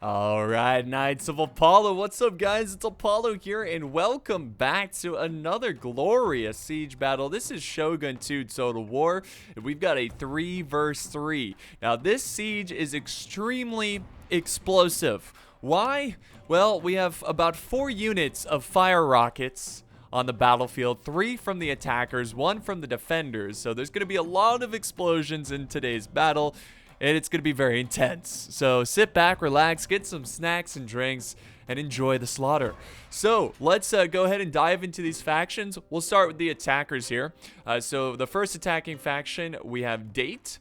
Alright, Knights of Apollo, what's up guys? It's Apollo here, and welcome back to another glorious siege battle. This is Shogun 2 Total War, and we've got a 3 versus 3. Now, this siege is extremely explosive. Why? Well, we have about 4 units of fire rockets on the battlefield, 3 from the attackers, 1 from the defenders, so there's going to be a lot of explosions in today's battle. And it's going to be very intense. So sit back, relax, get some snacks and drinks, and enjoy the slaughter. So let's go ahead and dive into these factions. We'll start with the attackers here. So the first attacking faction, we have Date.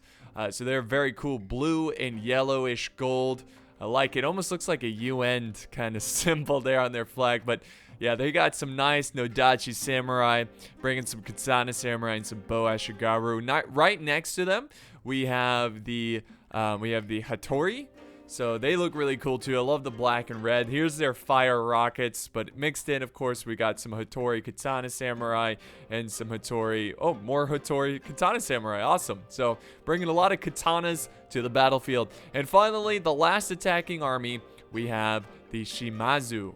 So they're very cool, blue and yellowish gold. I like it. Almost looks like a UN kind of symbol there on their flag. But yeah, they got some nice Nodachi Samurai, bringing some Katana Samurai and some Bo Ashigaru. Right next to them, we have the Hattori. So they look really cool too. I love the black and red. Here's their fire rockets, but mixed in, of course, we got some Hattori Katana Samurai and some Hattori. Oh, more Hattori Katana Samurai. Awesome. So bringing a lot of katanas to the battlefield. And finally, the last attacking army, we have the Shimazu.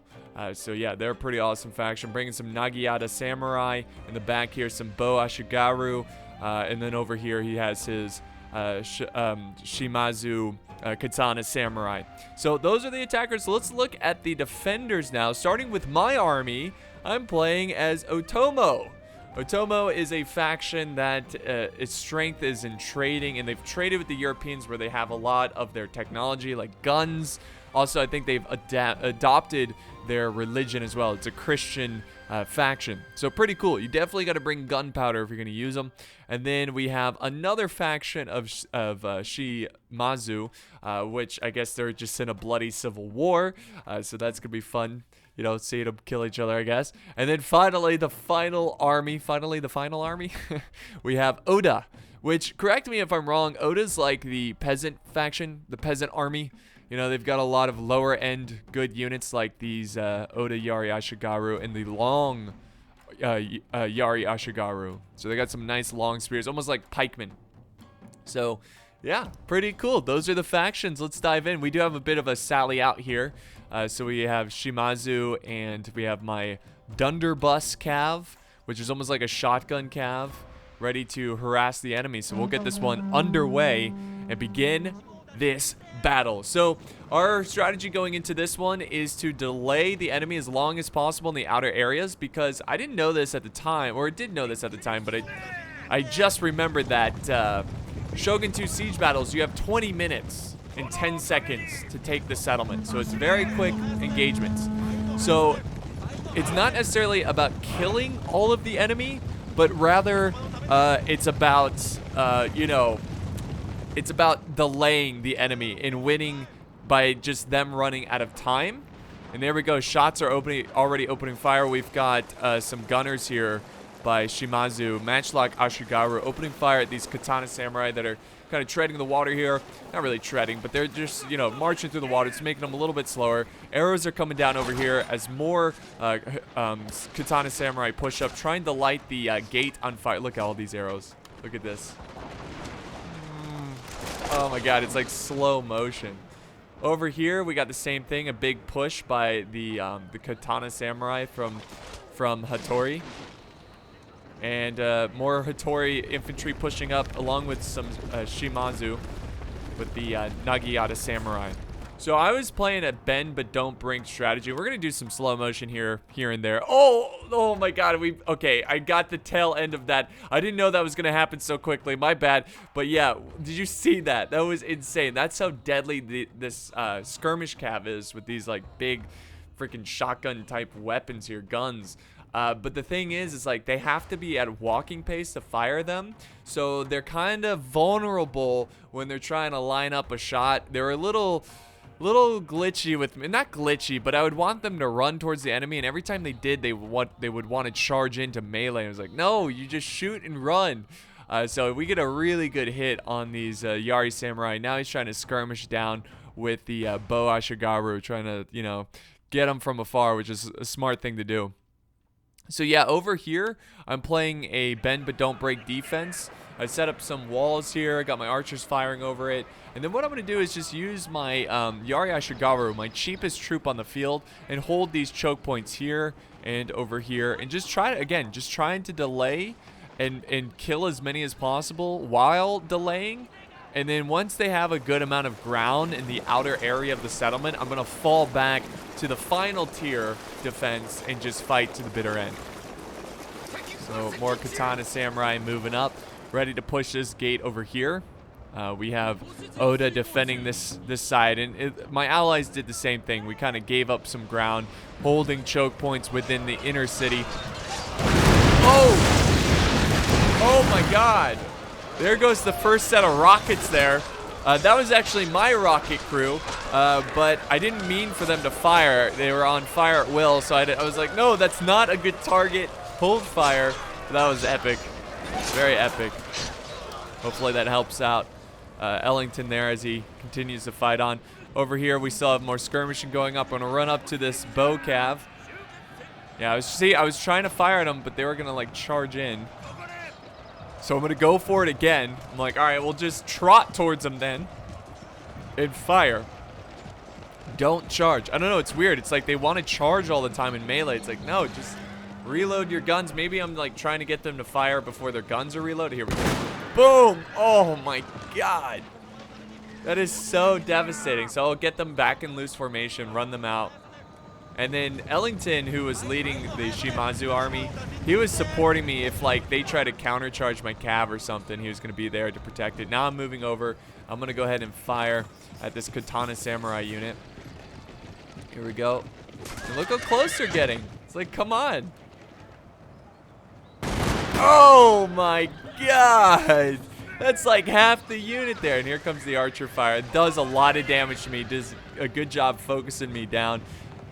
So yeah, they're a pretty awesome faction. Bringing some Nagata Samurai. In the back here, some Bo Ashigaru. And then over here, he has his Shimazu Katana Samurai. So those are the attackers. So let's look at the defenders now. Starting with my army, I'm playing as Otomo. Otomo is a faction that its strength is in trading, and they've traded with the Europeans where they have a lot of their technology, like guns. Also, I think they've adopted their religion as well. It's a Christian faction. So pretty cool. You definitely got to bring gunpowder if you're going to use them. And then we have another faction of Shimazu, which I guess they're just in a bloody civil war. So that's going to be fun. You know, see them kill each other, I guess. And then finally, the final army. We have Oda, which, correct me if I'm wrong, Oda's like the peasant faction, the peasant army. You know, they've got a lot of lower end good units like these Oda Yari Ashigaru and the long Yari Ashigaru. So they got some nice long spears, almost like pikemen. So yeah, pretty cool. Those are the factions. Let's dive in. We do have a bit of a sally out here. So we have Shimazu, and we have my Dunderbuss Cav, which is almost like a shotgun cav, ready to harass the enemy. So we'll get this one underway and begin this battle. So our strategy going into this one is to delay the enemy as long as possible in the outer areas, because I didn't know this at the time, or I did know this at the time, but I just remembered that Shogun 2 siege battles, you have 20 minutes and 10 seconds to take the settlement. So it's very quick engagements. So it's not necessarily about killing all of the enemy, but rather it's about, it's about delaying the enemy and winning by just them running out of time. And there we go. Shots are already opening fire. We've got some gunners here by Shimazu, Matchlock Ashigaru, opening fire at these Katana Samurai that are kind of treading the water here. Not really treading, but they're just, marching through the water. It's making them a little bit slower. Arrows are coming down over here as more Katana Samurai push up, trying to light the gate on fire. Look at all these arrows. Look at this. Oh my god, it's like slow motion. Over here, we got the same thing, a big push by the Katana Samurai from Hattori. And more Hattori infantry pushing up, along with some Shimazu with the Nagata Samurai. So I was playing a bend but don't break strategy. We're gonna do some slow motion here and there. Oh my god, okay, I got the tail end of that. I didn't know that was gonna happen so quickly, my bad. But yeah, did you see that? That was insane. That's how deadly this skirmish cav is, with these like big freaking shotgun type weapons here, guns. But the thing is like they have to be at walking pace to fire them, so they're kind of vulnerable when they're trying to line up a shot. They're a little glitchy with me. Not glitchy, but I would want them to run towards the enemy, and every time they did, they would want to charge into melee. I was like, no, you just shoot and run. So we get a really good hit on these Yari Samurai. Now he's trying to skirmish down with the Bo Ashigaru, trying to, get them from afar, which is a smart thing to do. So yeah, over here, I'm playing a bend but don't break defense. I set up some walls here, got my archers firing over it. And then what I'm going to do is just use my Yari Ashigaru, my cheapest troop on the field, and hold these choke points here and over here. And just try to, again, just trying to delay and kill as many as possible while delaying. And then once they have a good amount of ground in the outer area of the settlement, I'm going to fall back to the final tier defense and just fight to the bitter end. So more Katana Samurai moving up, ready to push this gate over here. We have Oda defending this side, and my allies did the same thing. We kind of gave up some ground, holding choke points within the inner city. Oh my god! There goes the first set of rockets there. That was actually my rocket crew, but I didn't mean for them to fire. They were on fire at will, so I was like, no, that's not a good target. Hold fire. That was epic. Very epic. Hopefully that helps out Ellington there as he continues to fight on. Over here, we still have more skirmishing going up. I'm going to run up to this bow cav. Yeah, I was trying to fire at them, but they were going to, like, charge in. So I'm going to go for it again. I'm like, all right, we'll just trot towards them then and fire. Don't charge. I don't know. It's weird. It's like they want to charge all the time in melee. It's like, no, just reload your guns. Maybe I'm like trying to get them to fire before their guns are reloaded. Here we go. Boom. Oh, my God. That is so devastating. So I'll get them back in loose formation, run them out. And then Ellington, who was leading the Shimazu army, he was supporting me if, like, they try to countercharge my cav or something. He was going to be there to protect it. Now I'm moving over. I'm going to go ahead and fire at this Katana Samurai unit. Here we go. And look how close they're getting. It's like, come on. Oh, my God. That's like half the unit there. And here comes the archer fire. It does a lot of damage to me. It does a good job focusing me down.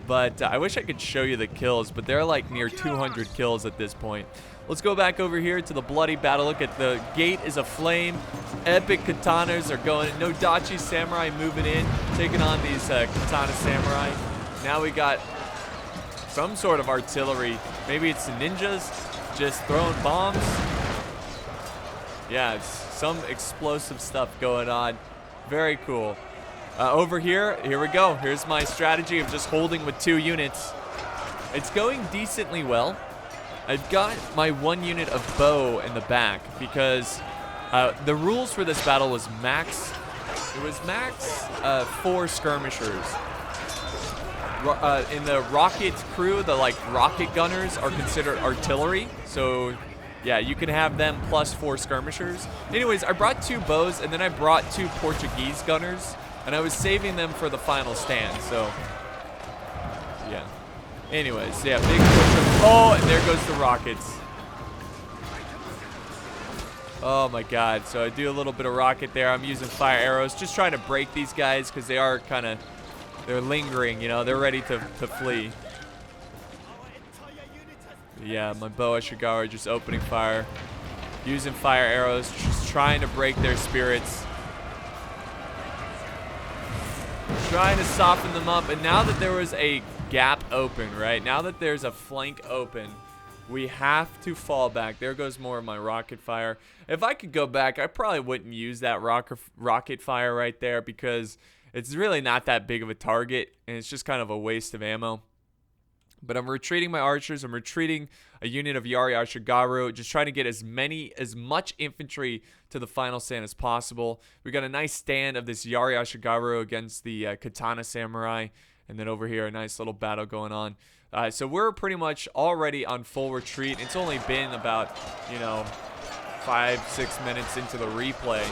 But I wish I could show you the kills, but they're like near 200 kills at this point. Let's go back over here to the bloody battle. Look at the gate is aflame. Epic katanas are going. No Dachi Samurai moving in, taking on these Katana Samurai. Now we got some sort of artillery. Maybe it's the ninjas just throwing bombs. Yeah, it's some explosive stuff going on. Very cool. Over here we go. Here's my strategy of just holding with 2 units. It's going decently well. I've got my 1 unit of bow in the back because the rules for this battle was max. It was max 4 skirmishers. In the rocket crew, the like rocket gunners are considered artillery. So yeah, you can have them plus 4 skirmishers. Anyways, I brought 2 bows and then I brought 2 Portuguese gunners. And I was saving them for the final stand, so yeah. Anyways, yeah, big push. Oh, and there goes the rockets. Oh my God, so I do a little bit of rocket there. I'm using fire arrows, just trying to break these guys because they are kind of, they're lingering, you know, they're ready to flee. Yeah, my bow Ashigaru just opening fire, using fire arrows, just trying to break their spirits. Trying to soften them up, and now that there was a gap open, right? Now that there's a flank open, we have to fall back. There goes more of my rocket fire. If I could go back, I probably wouldn't use that rocket fire right there because it's really not that big of a target, and it's just kind of a waste of ammo. But I'm retreating my archers. I'm retreating a unit of Yari Ashigaru, just trying to get as much infantry to the final stand as possible. We got a nice stand of this Yari Ashigaru against the Katana Samurai, and then over here a nice little battle going on. So we're pretty much already on full retreat. It's only been about, you know, 5-6 minutes into the replay.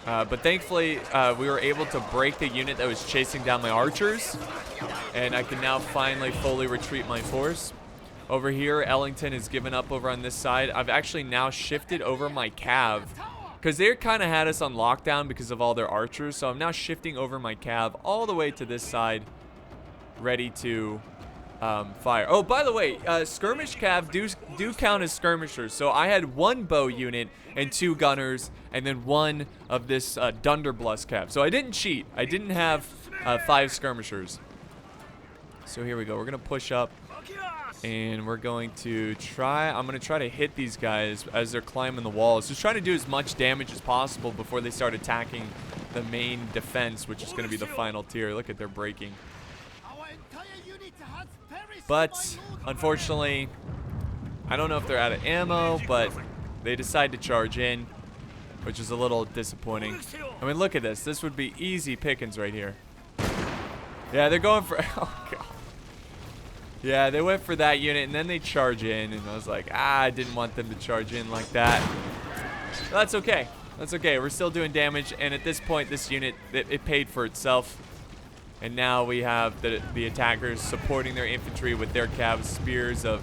But thankfully, we were able to break the unit that was chasing down my archers. And I can now finally fully retreat my force. Over here, Ellington is giving up over on this side. I've actually now shifted over my cav. Because they kind of had us on lockdown because of all their archers. So I'm now shifting over my cav all the way to this side. Ready to fire. Oh, by the way, skirmish cav do count as skirmishers. So I had 1 bow unit and 2 gunners, and then 1 of this Dunderblust cav. So I didn't cheat. I didn't have 5 skirmishers. So here we go. We're going to push up. And we're going to try, I'm going to try to hit these guys as they're climbing the walls. Just trying to do as much damage as possible before they start attacking the main defense, which is going to be the final tier. Look at their breaking. But, unfortunately, I don't know if they're out of ammo, but they decide to charge in, which is a little disappointing. I mean, look at this. This would be easy pickings right here. Yeah, they're going for, oh god. Yeah, they went for that unit, and then they charge in, and I was like, I didn't want them to charge in like that. But that's okay. That's okay. We're still doing damage, and at this point, this unit, it paid for itself. And now we have the attackers supporting their infantry with their cav spears of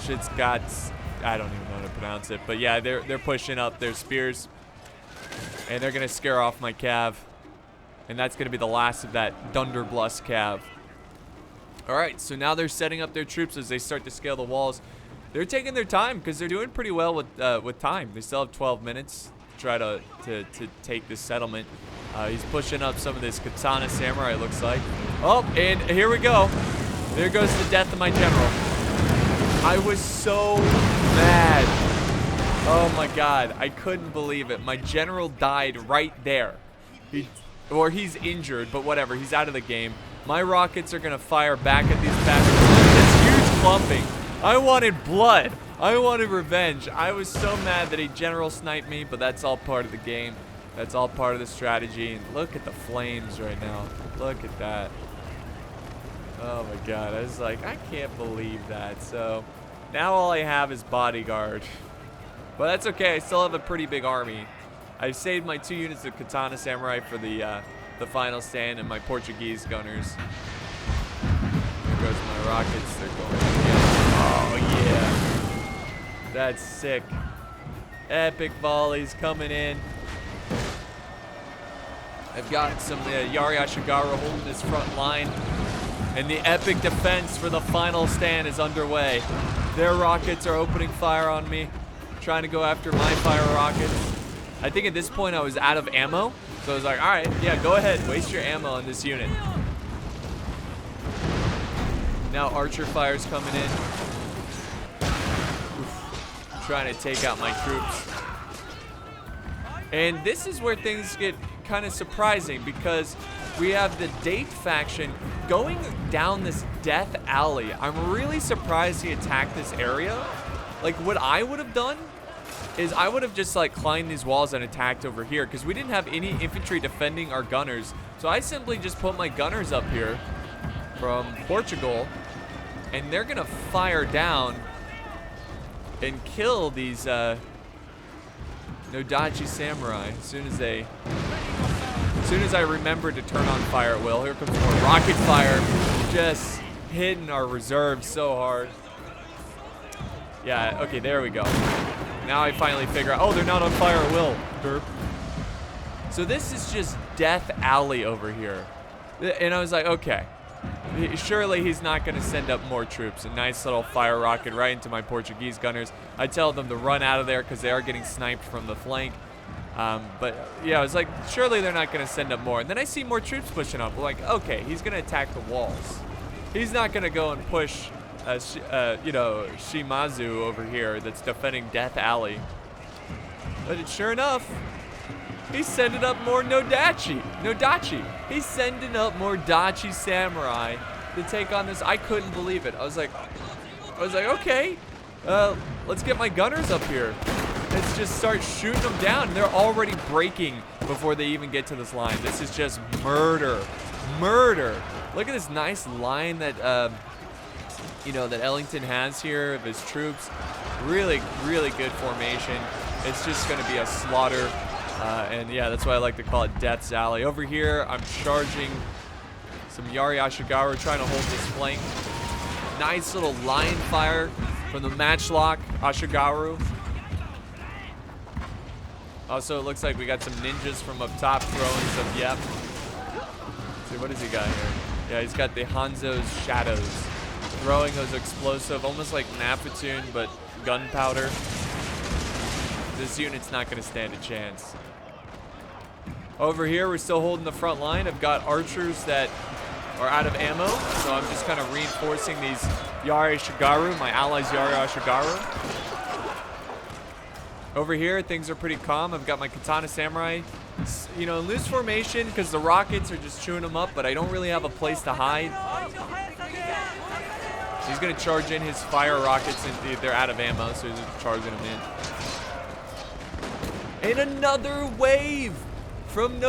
Shitskats. I don't even know how to pronounce it, but yeah, they're pushing up their spears, and they're gonna scare off my cav, and that's gonna be the last of that Dunderblust cav. All right, so now they're setting up their troops as they start to scale the walls. They're taking their time because they're doing pretty well with time. They still have 12 minutes to try to take this settlement. He's pushing up some of this Katana Samurai, it looks like. Oh, and here we go. There goes the death of my general. I was so mad. Oh my god, I couldn't believe it. My general died right there. He's injured, but whatever, he's out of the game. My rockets are gonna fire back at these bastards. This huge clumping. I wanted blood. I wanted revenge. I was so mad that he general sniped me, but that's all part of the game. That's all part of the strategy. And look at the flames right now. Look at that. Oh my god. I was like, I can't believe that. So now all I have is bodyguard. But that's okay. I still have a pretty big army. I saved my 2 units of Katana Samurai for the final stand and my Portuguese gunners. There goes my rockets. They're going again. Oh yeah. That's sick. Epic volleys coming in. I've got some Yari Ashigaru holding this front line. And the epic defense for the final stand is underway. Their rockets are opening fire on me. Trying to go after my fire rockets. I think at this point I was out of ammo. So I was like, alright, yeah, go ahead. Waste your ammo on this unit. Now archer fire's coming in. Oof. Trying to take out my troops. And this is where things get kind of surprising because we have the Date faction going down this death alley. I'm really surprised he attacked this area. Like, what I would have done is I would have just like climbed these walls and attacked over here because we didn't have any infantry defending our gunners. So I simply just put my gunners up here from Portugal and they're gonna fire down and kill these Nodachi Samurai as soon as I remember to turn on fire at will. Here comes more rocket fire, just hitting our reserves so hard. Yeah, okay, there we go. Now I finally figure out, oh, they're not on fire at will. Derp. So this is just Death Alley over here. And I was like, okay, surely he's not going to send up more troops. A nice little fire rocket right into my Portuguese gunners. I tell them to run out of there because they are getting sniped from the flank. But yeah, I was like, surely they're not going to send up more. And then I see more troops pushing up. I'm like, okay, he's going to attack the walls. He's not going to go and push you know, Shimazu over here that's defending Death Alley. But sure enough, he's sending up more Nodachi. He's sending up more Dachi Samurai to take on this. I couldn't believe it. I was like, okay, let's get my gunners up here. Let's just start shooting them down. They're already breaking before they even get to this line. This is just murder. Murder. Look at this nice line that you know, that Ellington has here of his troops. Really, really good formation. It's just going to be a slaughter. And yeah, that's why I like to call it Death's Alley. Over here, I'm charging some Yari Ashigaru, trying to hold this flank. Nice little line fire from the matchlock Ashigaru. Also, it looks like we got some ninjas from up top throwing some, yep. Let's see, what has he got here? Yeah, he's got the Hanzo's Shadows. Throwing those explosive, almost like Napatoon, but gunpowder. This unit's not going to stand a chance. Over here, we're still holding the front line. I've got archers that are out of ammo, so I'm just kind of reinforcing these Yari Shigaru, my allies Yari Shigaru. Over here, things are pretty calm. I've got my Katana Samurai, you know, in loose formation because the rockets are just chewing them up, but I don't really have a place to hide. He's going to charge in his fire rockets, and they're out of ammo, so he's just charging them in. And another wave from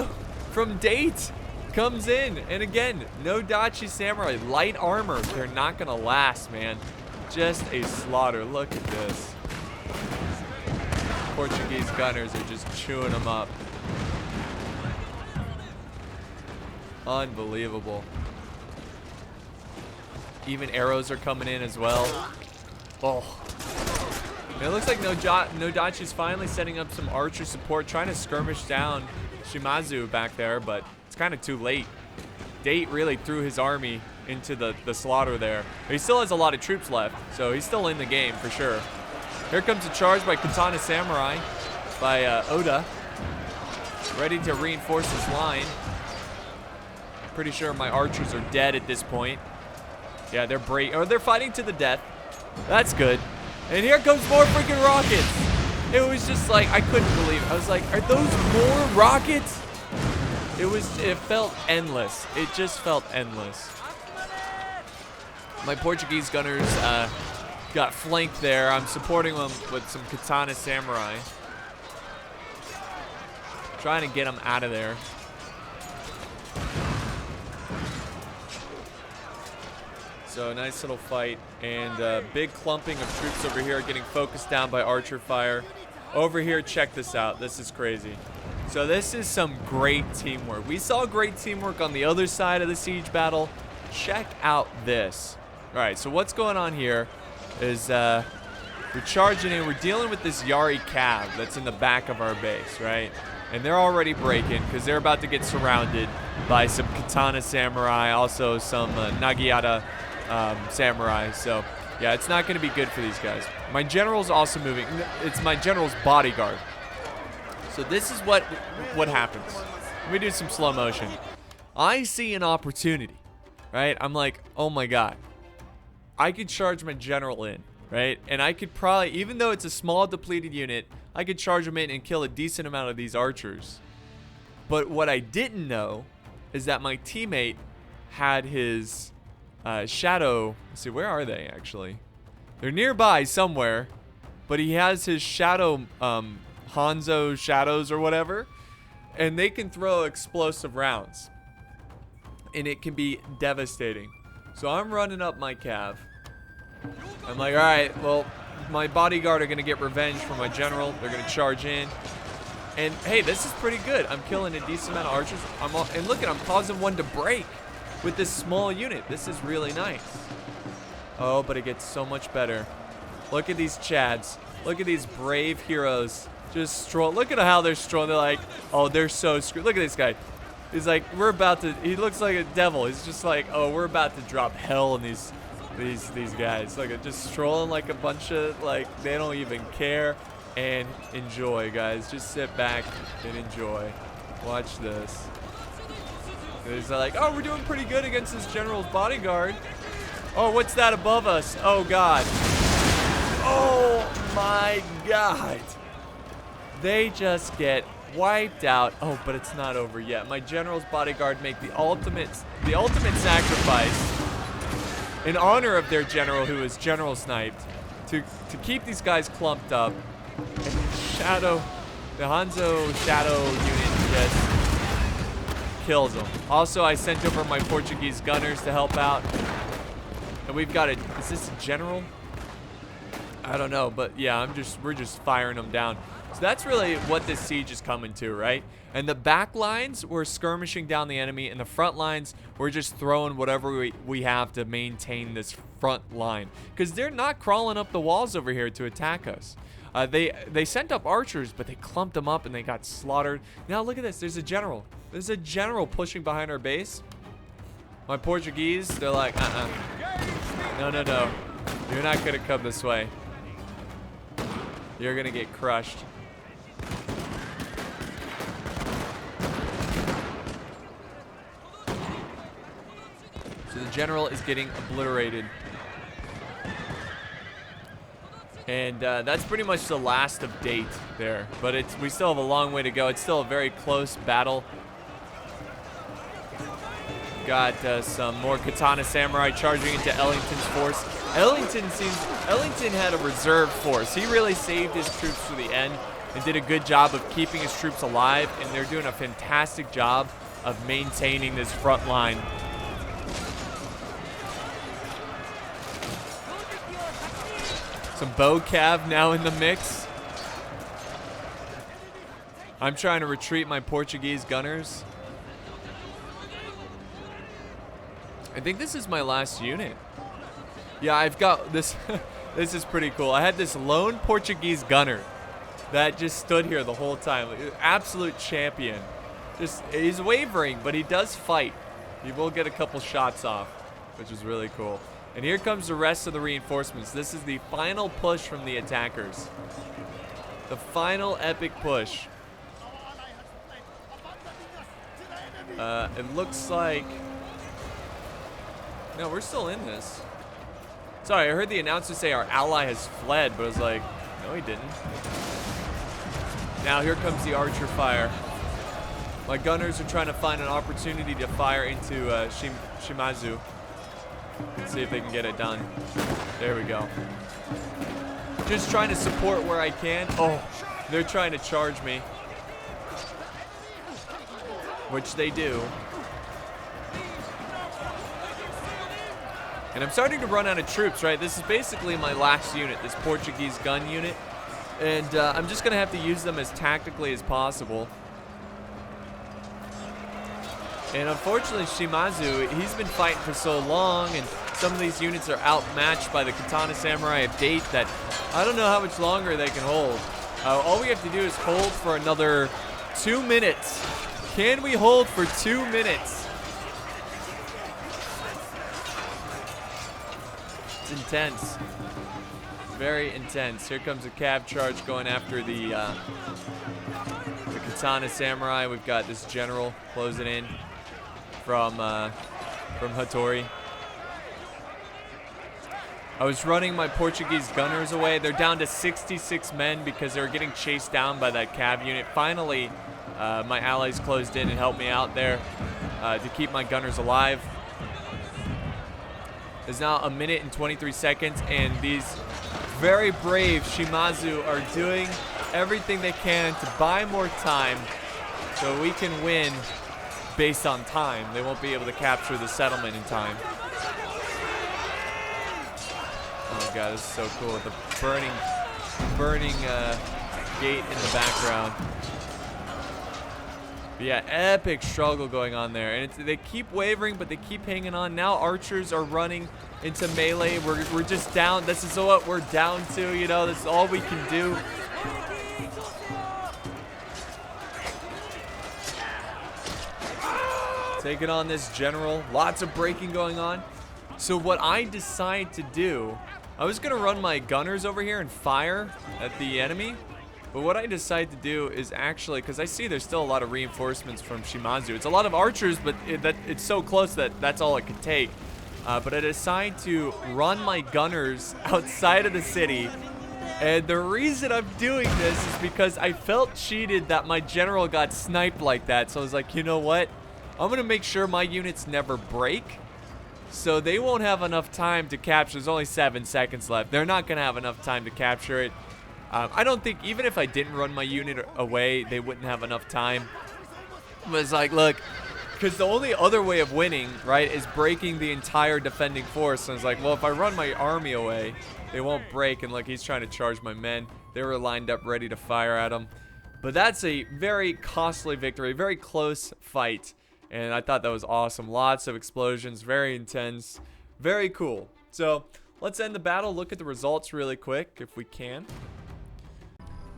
Date comes in. And again, no Dachi Samurai. Light armor. They're not going to last, man. Just a slaughter. Look at this. Portuguese gunners are just chewing them up. Unbelievable. Even arrows are coming in as well. Oh. And it looks like Nodachi's finally setting up some archer support, trying to skirmish down Shimazu back there, but it's kind of too late. Date really threw his army into the slaughter there. But he still has a lot of troops left, so he's still in the game for sure. Here comes a charge by Katana Samurai by Oda. Ready to reinforce his line. Pretty sure my archers are dead at this point. Yeah, they're they're fighting to the death. That's good. And here comes more freaking rockets. It was just like, I couldn't believe it. I was like, are those more rockets? It felt endless. It just felt endless. My Portuguese gunners got flanked there. I'm supporting them with some Katana Samurai. Trying to get them out of there. So nice little fight, and big clumping of troops over here getting focused down by archer fire. Over here, check this out. This is crazy. So this is some great teamwork. We saw great teamwork on the other side of the siege battle. Check out this. All right, so what's going on here is we're charging in. We're dealing with this Yari Cav that's in the back of our base, right? And they're already breaking because they're about to get surrounded by some Katana Samurai, also some Nagata Samurai. So yeah, it's not going to be good for these guys. My general's also moving. It's my general's bodyguard. So this is what happens. Let me do some slow motion. I see an opportunity, right? I'm like, oh my god, I could charge my general in, right? And I could probably, even though it's a small depleted unit, I could charge him in and kill a decent amount of these archers. But what I didn't know is that my teammate had his shadow. Let's see, where are they actually? They're nearby somewhere, but he has his shadow, Hanzo shadows or whatever, and they can throw explosive rounds, and it can be devastating. So I'm running up my cav. I'm like, all right, well, my bodyguard are gonna get revenge for my general. They're gonna charge in, and hey, this is pretty good. I'm killing a decent amount of archers. And look at, I'm causing one to break with this small unit. This is really nice. Oh, but it gets so much better. Look at these Chads. Look at these brave heroes. Just stroll. Look at how they're strolling. They're like, oh, they're so screwed. Look at this guy. He's like, we're about to. He looks like a devil. He's just like, oh, we're about to drop hell on these guys. Like, just strolling like a bunch of, like, they don't even care. And enjoy, guys. Just sit back and enjoy. Watch this. He's like, oh, we're doing pretty good against this general's bodyguard. Oh, what's that above us? Oh, God. Oh, my God. They just get wiped out. Oh, but it's not over yet. My general's bodyguard make the ultimate sacrifice in honor of their general, who is general sniped, to keep these guys clumped up. And the Hanzo shadow unit just kills them. Also, I sent over my Portuguese gunners to help out. And we've got is this a general? I don't know, but yeah, we're just firing them down. So that's really what this siege is coming to, right? And the back lines, we're skirmishing down the enemy, and the front lines, we're just throwing whatever we have to maintain this front line. Because they're not crawling up the walls over here to attack us. They sent up archers, but they clumped them up and they got slaughtered. Now look at this. There's a general. There's a general pushing behind our base. My Portuguese, they're like, no. You're not going to come this way. You're going to get crushed. So the general is getting obliterated. And that's pretty much the last of date there. But we still have a long way to go. It's still a very close battle. Got some more Katana Samurai charging into Ellington's force. Ellington had a reserve force. He really saved his troops to the end and did a good job of keeping his troops alive. And they're doing a fantastic job of maintaining this front line. Some bow cav now in the mix. I'm trying to retreat my Portuguese gunners. I think this is my last unit. Yeah, I've got this. This is pretty cool. I had this lone Portuguese gunner that just stood here the whole time. Absolute champion. He's wavering, but he does fight. He will get a couple shots off, which is really cool. And here comes the rest of the reinforcements. This is the final push from the attackers. The final epic push. It looks like... No, we're still in this. Sorry, I heard the announcer say our ally has fled, but I was like, no, he didn't. Now here comes the archer fire. My gunners are trying to find an opportunity to fire into Shimazu. Let's see if they can get it done. There we go. Just trying to support where I can. Oh, they're trying to charge me. Which they do. And I'm starting to run out of troops, right? This is basically my last unit, this Portuguese gun unit. And I'm just going to have to use them as tactically as possible. And unfortunately, Shimazu, he's been fighting for so long, and some of these units are outmatched by the Katana Samurai of date that I don't know how much longer they can hold. All we have to do is hold for another 2 minutes. Can we hold for 2 minutes? It's intense. Very intense. Here comes a cav charge going after the Katana Samurai. We've got this general closing in from Hattori. I was running my Portuguese gunners away. They're down to 66 men because they were getting chased down by that cav unit. Finally, my allies closed in and helped me out there to keep my gunners alive. There's now 1 minute and 23 seconds, and these very brave Shimazu are doing everything they can to buy more time so we can win based on time. They won't be able to capture the settlement in time. Oh god, this is so cool. The burning gate in the background. But yeah, epic struggle going on there. And they keep wavering, but they keep hanging on. Now archers are running into melee. We're just down. This is what we're down to, you know. This is all we can do. Taking on this general. Lots of breaking going on. So what I decide to do, I was going to run my gunners over here and fire at the enemy. But what I decided to do is actually, because I see there's still a lot of reinforcements from Shimazu. It's a lot of archers, but it's so close that that's all it could take. But I decided to run my gunners outside of the city. And the reason I'm doing this is because I felt cheated that my general got sniped like that. So I was like, you know what? I'm going to make sure my units never break. So they won't have enough time to capture. There's only 7 seconds left. They're not going to have enough time to capture it. I don't think, even if I didn't run my unit away, they wouldn't have enough time. But it's like, look, because the only other way of winning, right, is breaking the entire defending force. And it's like, well, if I run my army away, they won't break. And look, he's trying to charge my men. They were lined up ready to fire at him. But that's a very costly victory, very close fight. And I thought that was awesome. Lots of explosions, very intense, very cool. So let's end the battle, look at the results really quick if we can.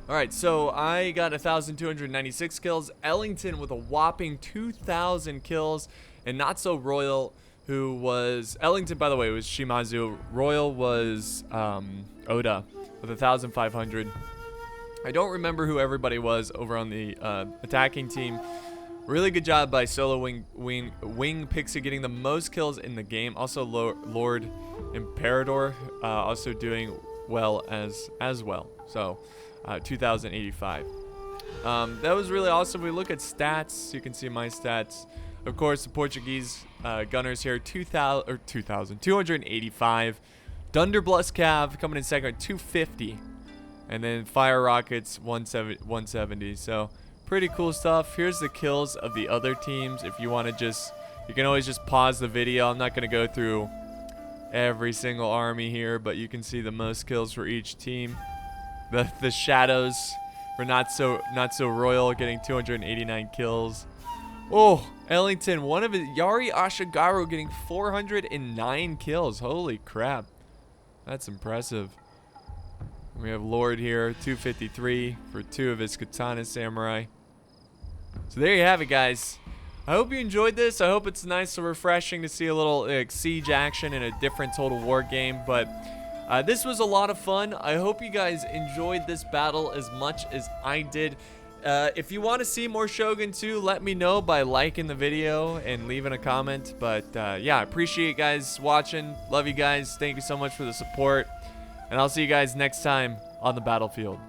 Alright, so I got 1,296 kills. Ellington with a whopping 2,000 kills. And Not So Royal, who was... Ellington, by the way, was Shimazu. Royal was Oda with 1,500. I don't remember who everybody was over on the attacking team. Really good job by Solo Wing Pixie getting the most kills in the game. Also, Lord Imperador also doing well as well. So, 2,085. That was really awesome. We look at stats. You can see my stats. Of course, the Portuguese gunners here, 285. Dunderblust Cav coming in second, 250. And then Fire Rockets, 170. So, pretty cool stuff. Here's the kills of the other teams. If you want to you can always just pause the video. I'm not going to go through every single army here, but you can see the most kills for each team. The Shadows were not so royal, getting 289 kills. Oh, Ellington, Yari Ashigaru getting 409 kills. Holy crap. That's impressive. We have Lord here, 253 for 2 of his Katana Samurai. So there you have it, guys. I hope you enjoyed this. I hope it's nice and refreshing to see a little siege action in a different Total War game. But this was a lot of fun. I hope you guys enjoyed this battle as much as I did. If you want to see more Shogun 2, let me know by liking the video and leaving a comment. But yeah, I appreciate you guys watching. Love you guys. Thank you so much for the support. And I'll see you guys next time on the battlefield.